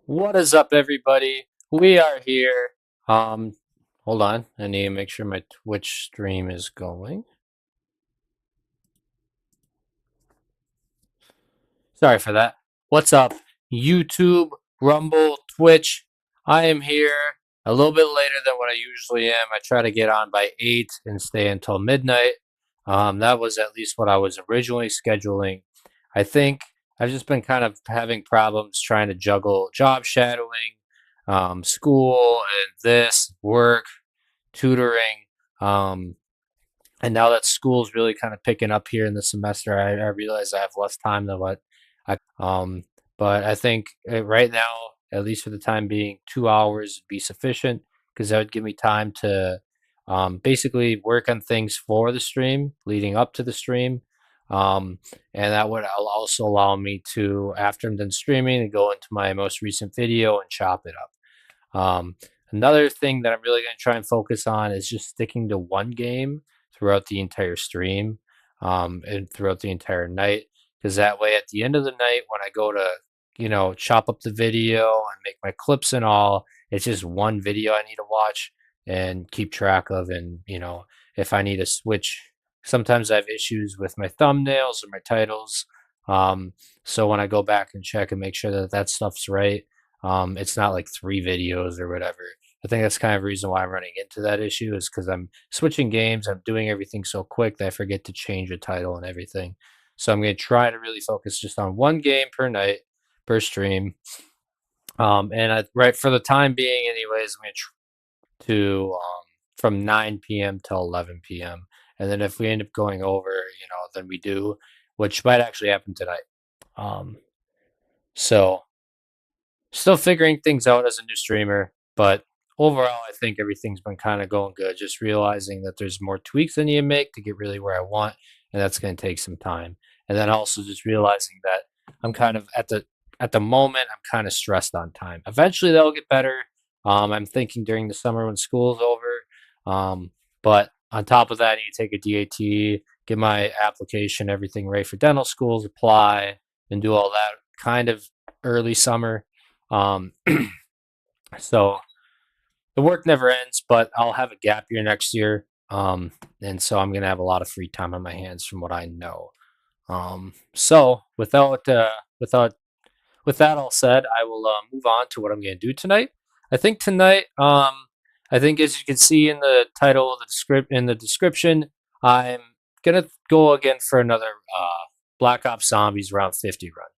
What is up, everybody? We are here. Um, Hold on. I need to make sure my Twitch stream is going. Sorry for that. What's up, YouTube, Rumble, Twitch? I am here a little bit later than what I usually am. I try to get on by 8 and stay until midnight. That was at least what I was originally scheduling. I think I've just been kind of having problems trying to juggle job shadowing, school, and this, work, tutoring. Um, and now that school's really kind of picking up here in the semester, I realize I have less time than what I. But I think right now, at least for the time being, 2 hours would be sufficient because that would give me time to basically work on things for the stream leading up to the stream. And that would also allow me to, after I'm done streaming, to go into my most recent video and chop it up. Another thing that I'm really going to try and focus on is just sticking to one game throughout the entire stream, and throughout the entire night. Because that way, at the end of the night, when I go to, chop up the video and make my clips and all, it's just one video I need to watch and keep track of. And, if I need to switch, sometimes I have issues with my thumbnails or my titles. Um, so when I go back and check and make sure that that stuff's right, it's not like three videos or whatever. I think that's kind of the reason why I'm running into that issue is because I'm switching games. I'm doing everything so quick that I forget to change the title and everything. So I'm going to try to really focus just on one game per night, per stream. Right for the time being, anyways, I'm going to from 9 p.m. till 11 p.m. And then if we end up going over, then we do, which might actually happen tonight. Um, so Still figuring things out as a new streamer, but overall, I think everything's been kind of going good. Just realizing that there's more tweaks I need to make to get really where I want, and that's going to take some time. And then also just realizing that I'm kind of at the moment I'm kind of stressed on time. Eventually, that'll get better. I'm thinking during the summer when school's over. But on top of that, I need to take a DAT, get my application, everything ready for dental schools, apply, and do all that kind of early summer. um, so the work never ends, but I'll have a gap year next year. And so I'm gonna have a lot of free time on my hands from what I know. So without with that all said, I will move on to what I'm gonna do tonight. I think tonight, I think as you can see in the title of the description, I'm gonna go again for another Black Ops Zombies round 50 run.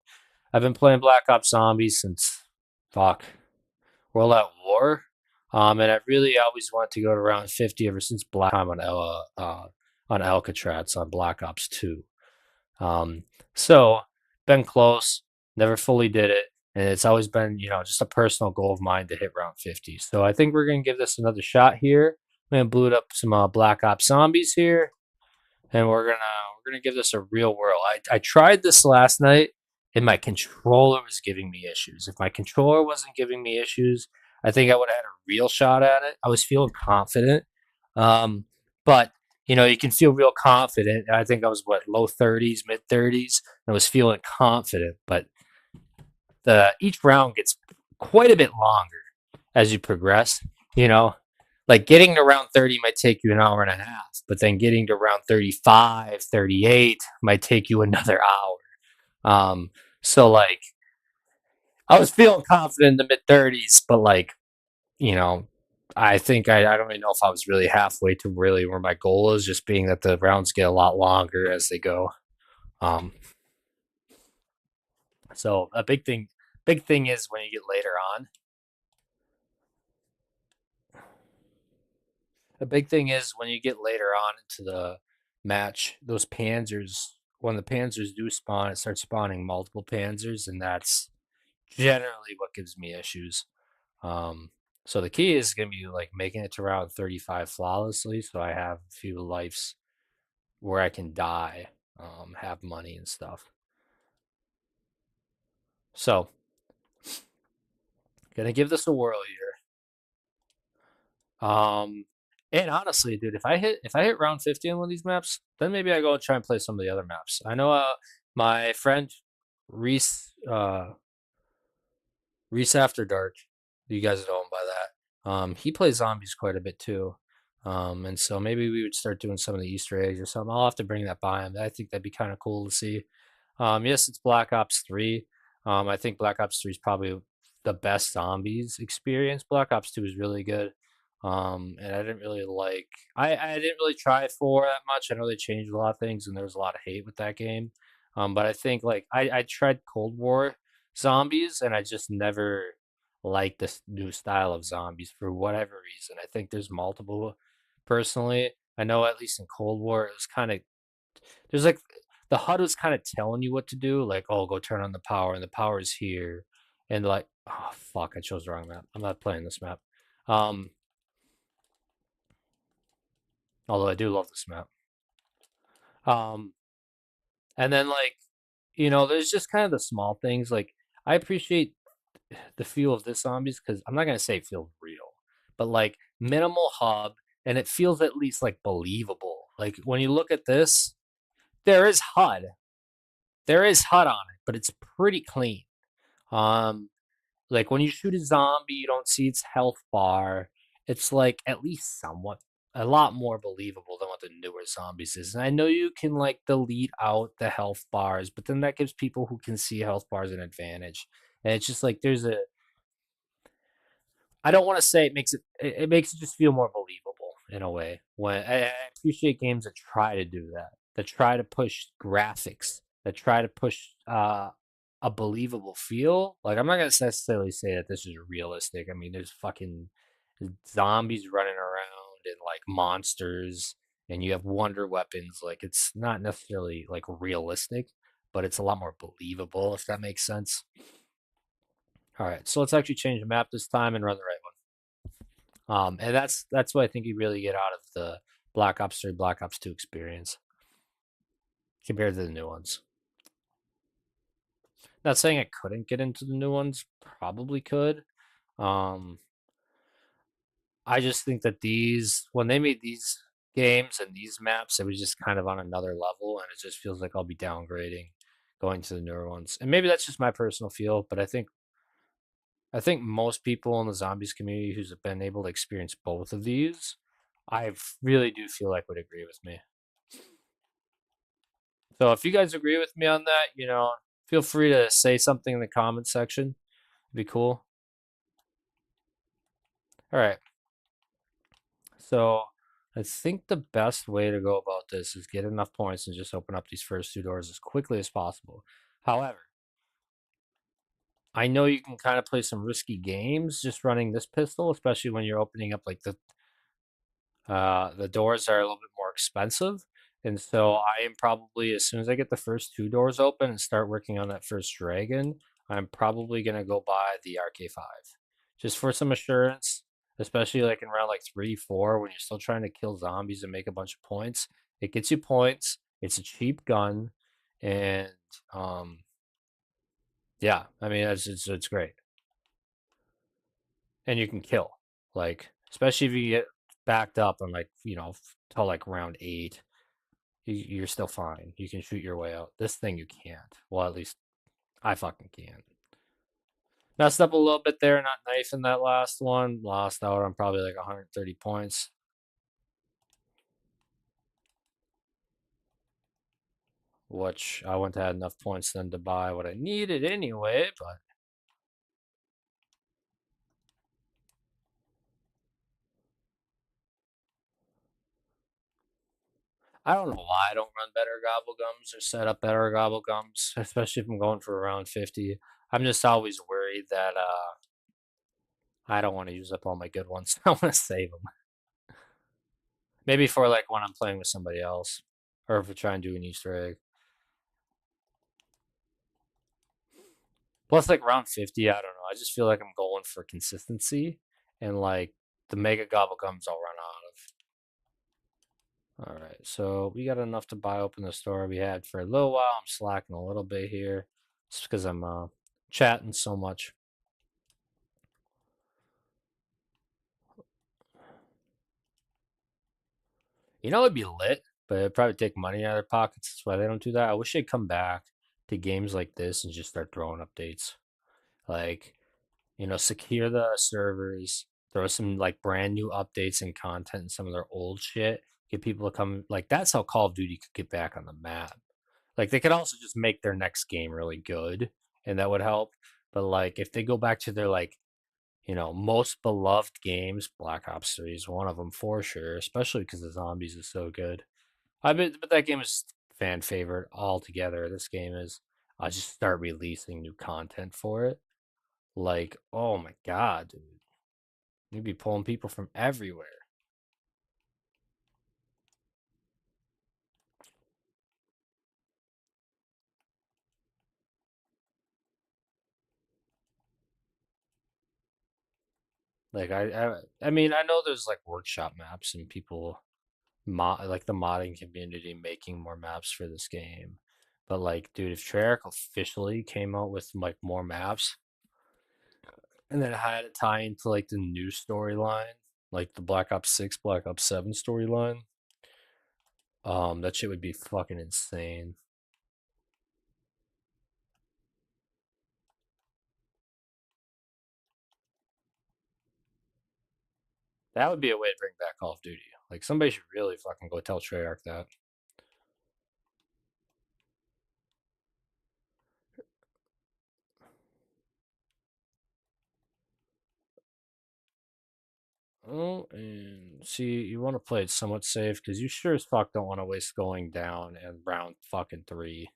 I've been playing Black Ops Zombies since fuck World at War. And I really always wanted to go to round 50 ever since Black Time on Alcatraz on Black Ops 2. Um, so been close, never fully did it, and it's always been just a personal goal of mine to hit round 50. So I think we're gonna give this another shot here. I'm gonna boot up some Black Ops Zombies here, and we're gonna give this a real whirl. I tried this last night, and my controller was giving me issues. If my controller wasn't giving me issues, I think I would have had a real shot at it. I was feeling confident, but you can feel real confident. I think I was low 30s, mid 30s. I was feeling confident, but the each round gets quite a bit longer as you progress. You know, like getting to round 30 might take you an hour and a half, but then getting to round 35, 38 might take you another hour. So like I was feeling confident in the mid 30s, but you know, I think I don't even know if I was really halfway to really where my goal is, just being that the rounds get a lot longer as they go. Um, so big thing is when you get later on. A big thing is when you get later on into the match, those panzers. When the panzers do spawn, it starts spawning multiple panzers, and that's generally what gives me issues. Um, so the key is going to be like making it to round 35 flawlessly, so I have a few lives where I can die, have money and stuff. So gonna give this a whirl here. And honestly, dude, if I hit round 50 on one of these maps, then maybe I go and try and play some of the other maps. I know my friend Reese Reese After Dark. You guys know him by that. He plays zombies quite a bit too. And so maybe we would start doing some of the Easter eggs or something. I'll have to bring that by him. I think that'd be kind of cool to see. Yes, it's Black Ops 3. I think Black Ops 3 is probably the best zombies experience. Black Ops 2 is really good. And I didn't really like I didn't really try 4 that much. I know they changed a lot of things and there was a lot of hate with that game. But I think like I tried Cold War zombies and I just never liked this new style of zombies for whatever reason. I think there's multiple personally. I know at least in Cold War it was kind of there's like the HUD was kind of telling you what to do, like, oh, go turn on the power, and the power is here. And like, oh fuck, I chose the wrong map. I'm not playing this map. Um, although I do love this map. Um, and then like, there's just kind of the small things. Like I appreciate the feel of this zombies because I'm not gonna say it feels real, but like minimal hub, and it feels at least like believable. Like when you look at this, there is HUD, there is HUD on it, but it's pretty clean. Um, like when you shoot a zombie, you don't see its health bar. It's like at least somewhat a lot more believable than what the newer zombies is. And I know you can like delete out the health bars, but then that gives people who can see health bars an advantage. And it's just like there's a I don't want to say it makes it just feel more believable in a way. When I appreciate games that try to do that, that try to push graphics, that try to push a believable feel. Like I'm not gonna necessarily say that this is realistic. I mean, there's fucking zombies running around and like monsters, and you have wonder weapons. Like it's not necessarily like realistic, but it's a lot more believable if that makes sense. All right, so let's actually change the map this time and run the right one. And that's what I think you really get out of the Black Ops 3, Black Ops 2 experience compared to the new ones. Not saying I couldn't get into the new ones, probably could. Um, I just think that when they made these games and these maps, it was just kind of on another level, and it just feels like I'll be downgrading going to the newer ones. And maybe that's just my personal feel, but I think most people in the zombies community who's been able to experience both of these, I really do feel like would agree with me. So if you guys agree with me on that, feel free to say something in the comment section. It'd be cool. All right. So I think the best way to go about this is get enough points and just open up these first 2 doors as quickly as possible. However, I know you can kind of play some risky games just running this pistol, especially when you're opening up like the doors are a little bit more expensive. And so I am probably, as soon as I get the first 2 doors open and start working on that first dragon, I'm probably going to go buy the RK5 just for some assurance, especially like in round like 3, 4, when you're still trying to kill zombies and make a bunch of points. It gets you points. It's a cheap gun. And um, yeah, I mean, it's great. And you can kill, like, especially if you get backed up on like, till like round 8. You're still fine. You can shoot your way out. This thing you can't. Well, at least I fucking can't. Messed up a little bit there, not knifing that last one. Lost out on probably like 130 points. Which I wouldn't have had enough points then to buy what I needed anyway, but I don't know why I don't run better gobble gums or set up better gobble gums, especially if I'm going for around 50. I'm just always worried that I don't want to use up all my good ones. I want to save them. Maybe for like when I'm playing with somebody else, or if we try and do an Easter egg. Plus, like round 50, I don't know. I just feel like I'm going for consistency, and like the mega gobble gums I'll run out of. All right, so we got enough to buy open the store we had for a little while. I'm slacking a little bit here, just because I'm chatting so much. It'd be lit, but it'd probably take money out of their pockets. That's why they don't do that. I wish they'd come back to games like this and just start throwing updates. Like secure the servers, throw some like brand new updates and content and some of their old shit, get people to come. Like that's how Call of Duty could get back on the map. Like they could also just make their next game really good, and that would help. But like if they go back to their like most beloved games, Black Ops 3 is one of them for sure, especially because the zombies is so good. But that game is fan favorite altogether. This game is. I just start releasing new content for it. Like, oh my god, dude, you'd be pulling people from everywhere. Like, I mean, I know there's like workshop maps and people like the modding community making more maps for this game. But like, dude, if Treyarch officially came out with like more maps and then had it tie into like the new storyline, like the Black Ops 6, Black Ops 7 storyline, that shit would be fucking insane. That would be a way to bring back Call of Duty. Like somebody should really fucking go tell Treyarch that. Oh, and see, you want to play it somewhat safe because you sure as fuck don't want to waste going down in round fucking three.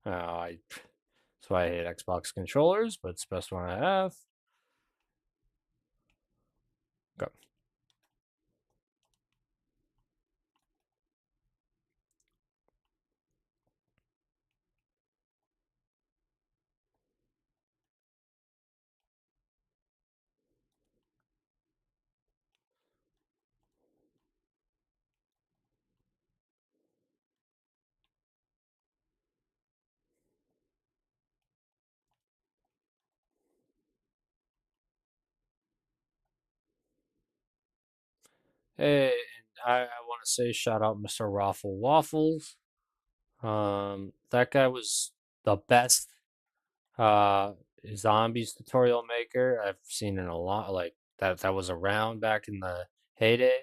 That's why I hate Xbox controllers, but it's the best one I have. Go. Hey, and I want to say shout out Mr. Raffle Waffles. That guy was the best uh zombies tutorial maker I've seen in a lot, like that was around back in the heyday.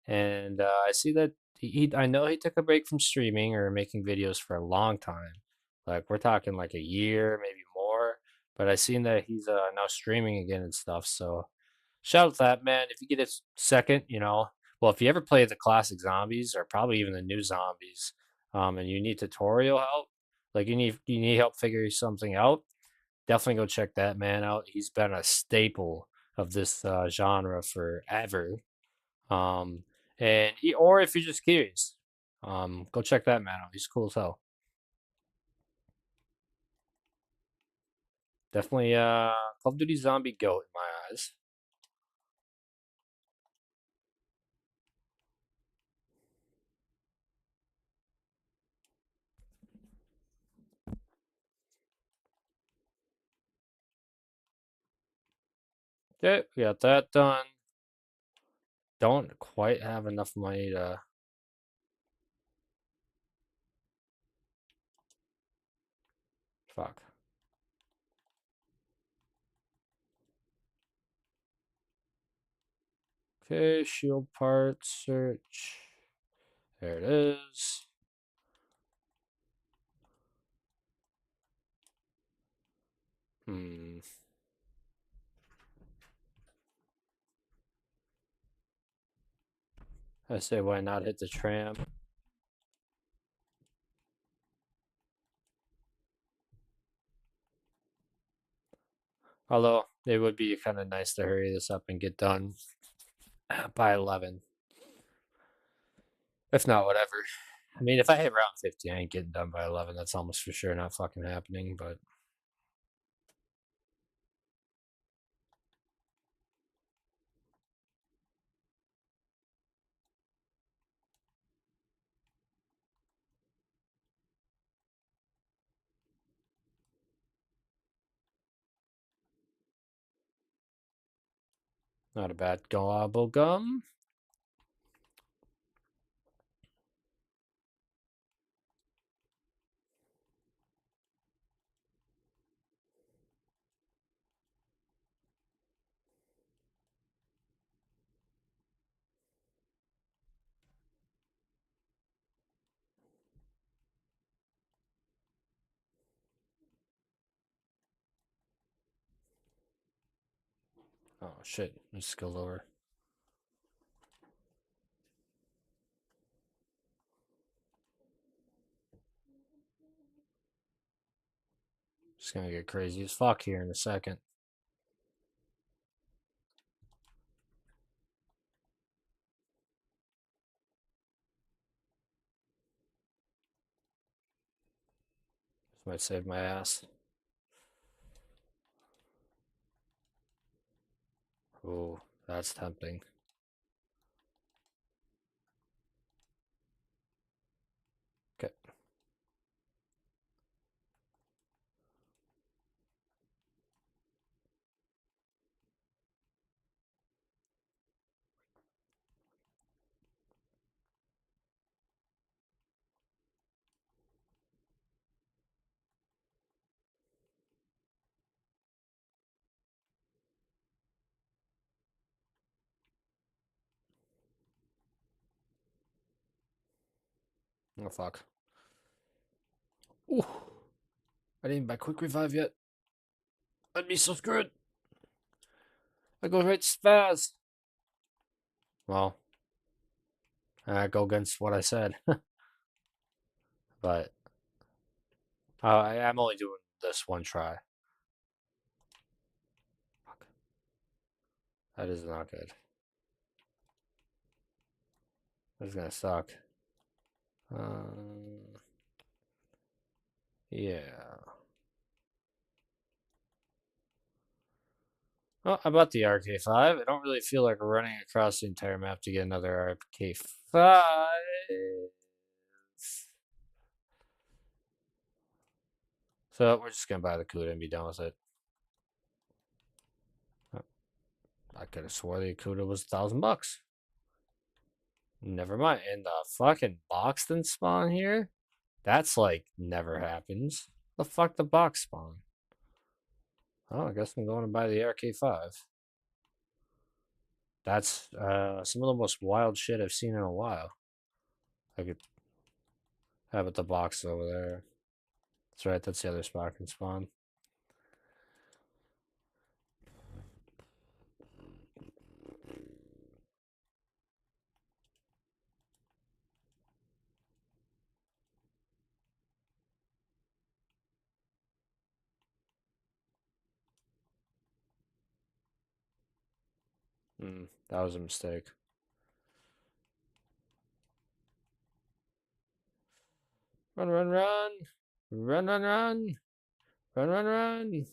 And I see that I know he took a break from streaming or making videos for a long time. Like we're talking like a year, maybe more. But I seen that he's now streaming again and stuff. So shout out to that man. If you get a second, well, if you ever play the classic zombies or probably even the new zombies, and you need tutorial help, like you need help figuring something out, definitely go check that man out. He's been a staple of this genre forever. Um, or if you're just curious, go check that man out. He's cool as hell. Definitely Call of Duty Zombie GOAT in my eyes. Okay, we got that done. Don't quite have enough money to fuck. Okay, shield part search. There it is. Hmm. I say why not hit the tram? Although it would be kind of nice to hurry this up and get done by 11. If not, whatever. I mean, if I hit round 50, I ain't getting done by 11. That's almost for sure not fucking happening, but not a bad gobble gum. Oh shit, just go lower. It's gonna get crazy as fuck here in a second. This might save my ass. Oh, that's tempting. Okay. Oh fuck. Ooh. I didn't buy quick revive yet. I'd be so screwed. I go right spaz. Well, I go against what I said. But I'm only doing this one try. Fuck. That is not good. That's gonna suck. Yeah. Well, I bought the RK5. I don't really feel like running across the entire map to get another RK5. So we're just gonna buy the Cuda and be done with it. I could have swore the Cuda was $1,000. Never mind. And the fucking box didn't spawn here? That's like never happens. The fuck the box spawn? Oh, I guess I'm going to buy the RK5. That's some of the most wild shit I've seen in a while. I could have it the box over there. That's right, that's the other spot I can spawn. That was a mistake. Run, run, run! Run, run, run! Run, run, run!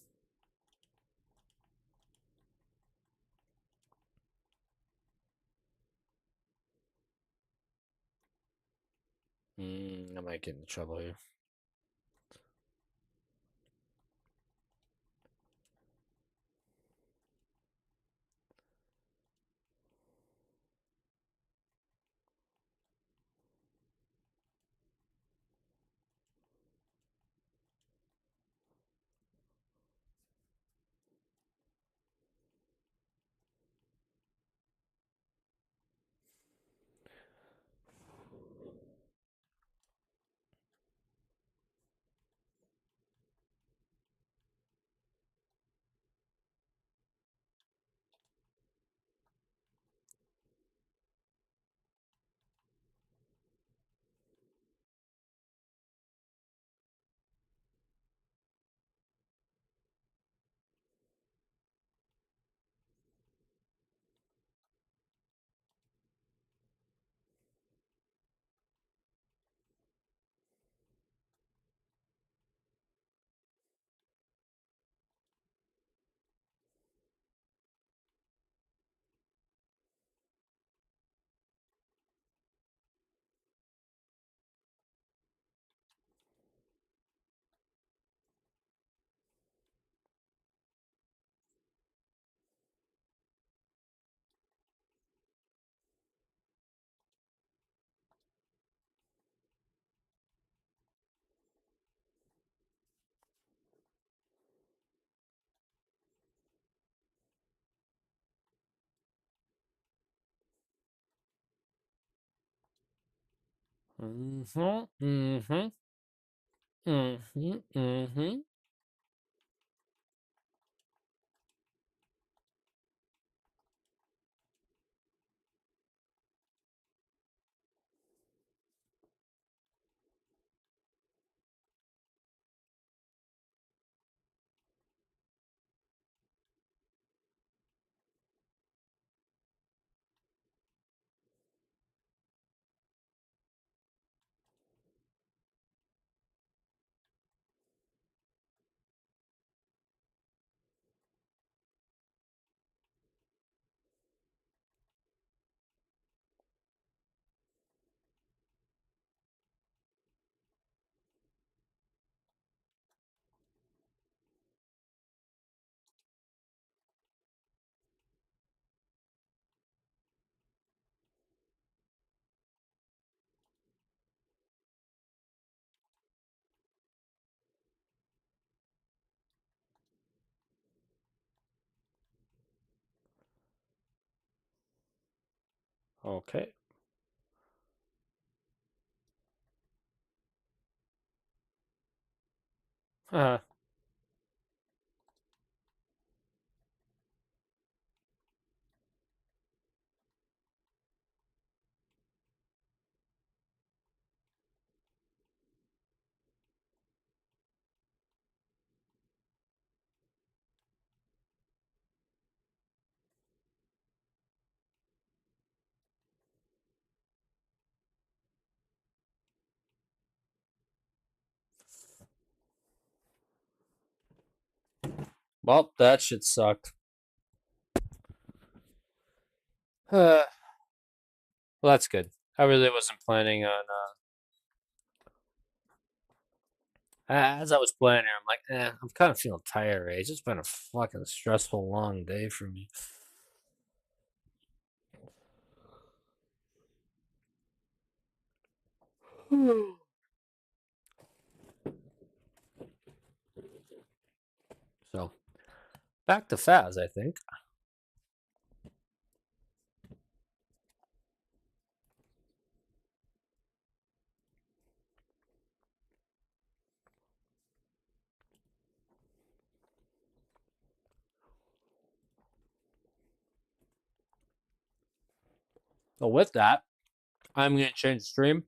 I might get into trouble here. Mm-hmm. Mm-hmm. Mm-hmm. Mm-hmm. Okay. Uh, well, that shit sucked. Well, that's good. I really wasn't planning on. As I was planning, I'm like, I'm kind of feeling tired. Right? It's just been a fucking stressful, long day for me. So back to Faz, I think. So with that, I'm gonna change the stream,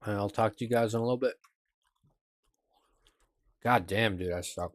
and I'll talk to you guys in a little bit. God damn, dude, I suck.